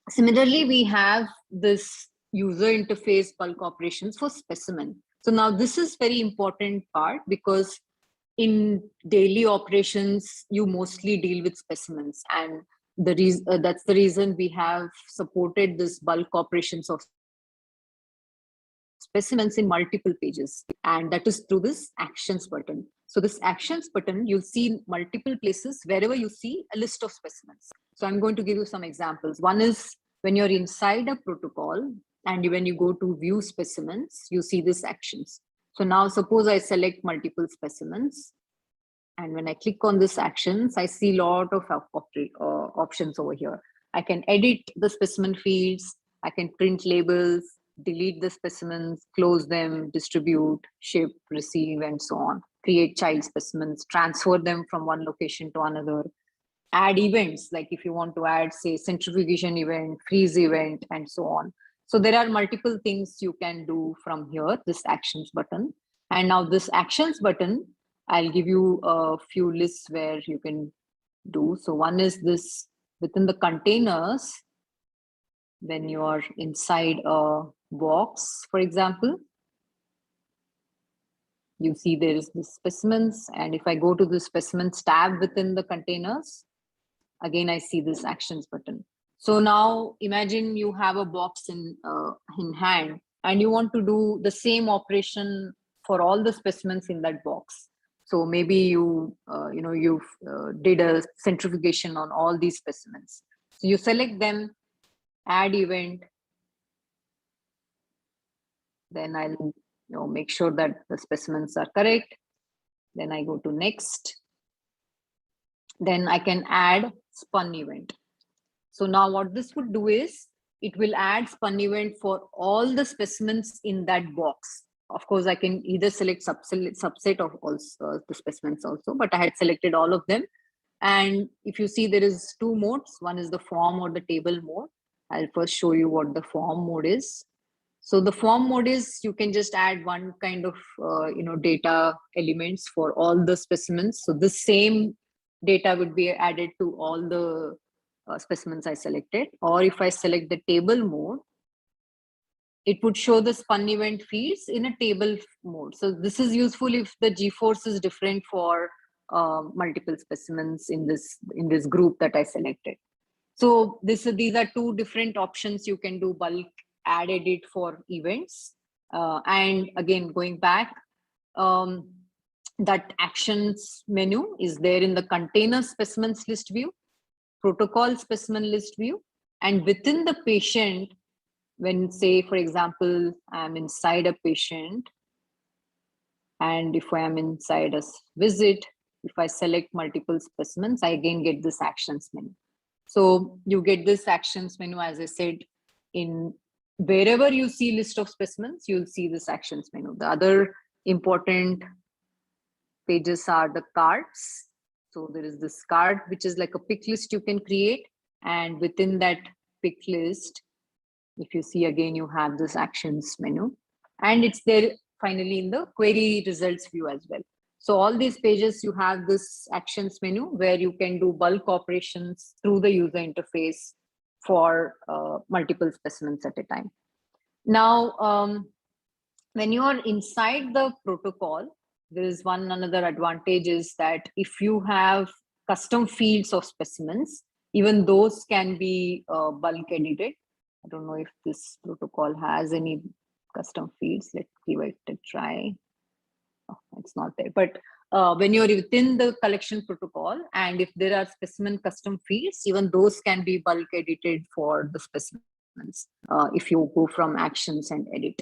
Similarly, we have this user interface bulk operations for specimen. So now this is very important part, because in daily operations, you mostly deal with specimens, and that's the reason we have supported this bulk operations of specimens in multiple pages, and that is through this actions button. So this actions button, you'll see multiple places wherever you see a list of specimens. So I'm going to give you some examples. One is when you're inside a protocol and when you go to view specimens, you see this actions. So now suppose I select multiple specimens, and when I click on this actions, I see a lot of options over here. I can edit the specimen fields, I can print labels, delete the specimens, close them, distribute, ship, receive, and so on. Create child specimens, transfer them from one location to another, add events, like if you want to add, say, centrifugation event, freeze event, and so on. So there are multiple things you can do from here, this actions button. And now this actions button, I'll give you a few lists where you can do. So one is this within the containers, when you are inside a box, for example, you see there is the specimens. And if I go to the specimens tab within the containers, again, I see this actions button. So now imagine you have a box in hand, and you want to do the same operation for all the specimens in that box. So maybe you did a centrifugation on all these specimens. So you select them, add event, then I'll make sure that the specimens are correct. Then I go to next. Then I can add spun event. So now what this would do is it will add spun event for all the specimens in that box. Of course, I can either select subset of also the specimens also, but I had selected all of them. And if you see, there is two modes. One is the form or the table mode. I'll first show you what the form mode is. So the form mode is you can just add one kind of data elements for all the specimens. So the same data would be added to all the specimens I selected. Or if I select the table mode, it would show the spun event fields in a table mode. So this is useful if the G-force is different for multiple specimens in this group that I selected. So these are two different options you can do: bulk, add, edit for events. And again, going back, that actions menu is there in the container specimens list view, protocol specimen list view, and within the patient, when, say, for example, I'm inside a patient, and if I am inside a visit, if I select multiple specimens, I again get this actions menu. So you get this actions menu, as I said, in wherever you see list of specimens, you'll see this actions menu. The other important pages are the cards. So there is this card, which is like a pick list you can create. And within that pick list, if you see again, you have this actions menu. And it's there finally in the query results view as well. So all these pages, you have this actions menu where you can do bulk operations through the user interface for multiple specimens at a time. Now, when you are inside the protocol, there is another advantage is that if you have custom fields of specimens, even those can be bulk edited. I don't know if this protocol has any custom fields. Let's give it a try. Oh, it's not there. But when you're within the collection protocol, and if there are specimen custom fields, even those can be bulk edited for the specimens if you go from actions and edit.